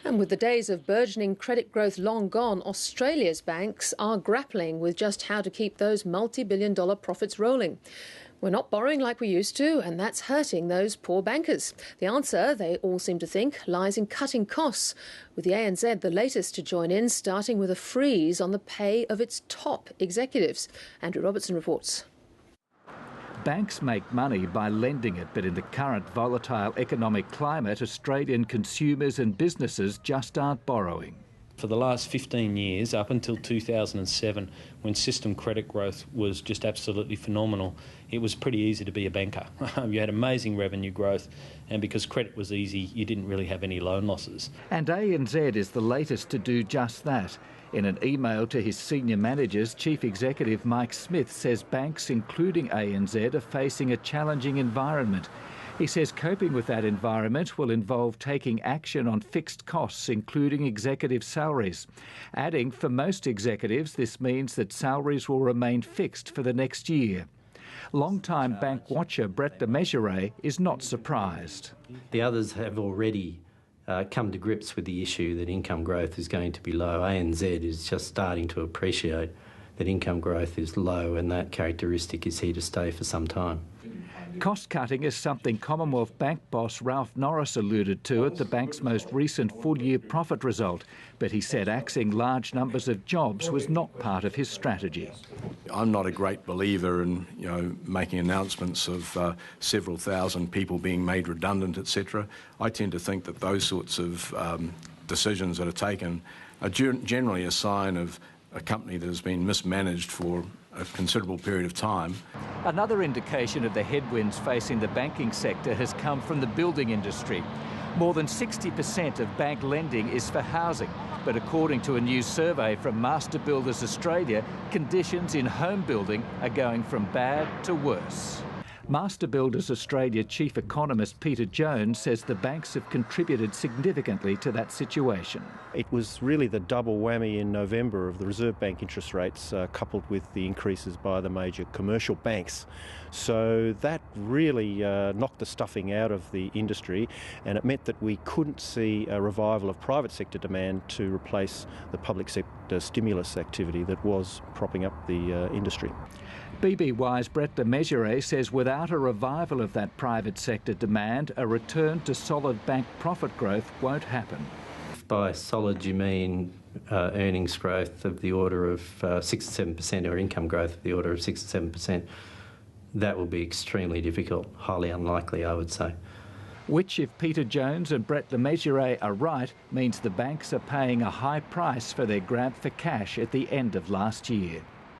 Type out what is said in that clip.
And with the days of burgeoning credit growth long gone, Australia's banks are grappling with just how to keep those multi-billion-dollar profits rolling. We're not borrowing like we used to, and that's hurting those poor bankers. The answer, they all seem to think, lies in cutting costs, with the ANZ the latest to join in, starting with a freeze on the pay of its top executives. Andrew Robertson reports. Banks make money by lending it, but in the current volatile economic climate, Australian consumers and businesses just aren't borrowing. For the last 15 years, up until 2007, when system credit growth was just absolutely phenomenal, it was pretty easy to be a banker. You had amazing revenue growth, and because credit was easy, you didn't really have any loan losses. And ANZ is the latest to do just that. In an email to his senior managers, Chief Executive Mike Smith says banks, including ANZ, are facing a challenging environment. He says coping with that environment will involve taking action on fixed costs, including executive salaries. Adding, for most executives, this means that salaries will remain fixed for the next year. Long-time bank watcher Brett de Mesurier is not surprised. The others have already come to grips with the issue that income growth is going to be low. ANZ is just starting to appreciate that income growth is low, and that characteristic is here to stay for some time. Cost-cutting is something Commonwealth Bank boss Ralph Norris alluded to at the bank's most recent full-year profit result, but he said axing large numbers of jobs was not part of his strategy. I'm not a great believer in, making announcements of several thousand people being made redundant, etc. I tend to think that those sorts of decisions that are taken are generally a sign of a company that has been mismanaged for a considerable period of time. Another indication of the headwinds facing the banking sector has come from the building industry. More than 60% of bank lending is for housing, but according to a new survey from Master Builders Australia, conditions in home building are going from bad to worse. Master Builders Australia Chief Economist Peter Jones says the banks have contributed significantly to that situation. It was really the double whammy in November of the Reserve Bank interest rates coupled with the increases by the major commercial banks. So that really knocked the stuffing out of the industry, and it meant that we couldn't see a revival of private sector demand to replace the public sector stimulus activity that was propping up the industry. BBY's Brett de Mesurier says without a revival of that private sector demand, a return to solid bank profit growth won't happen. If by solid you mean earnings growth of the order of 6 to 7% or income growth of the order of 6 to 7%, that will be extremely difficult, highly unlikely, I would say. Which, if Peter Jones and Brett de Mesurier are right, means the banks are paying a high price for their grab for cash at the end of last year.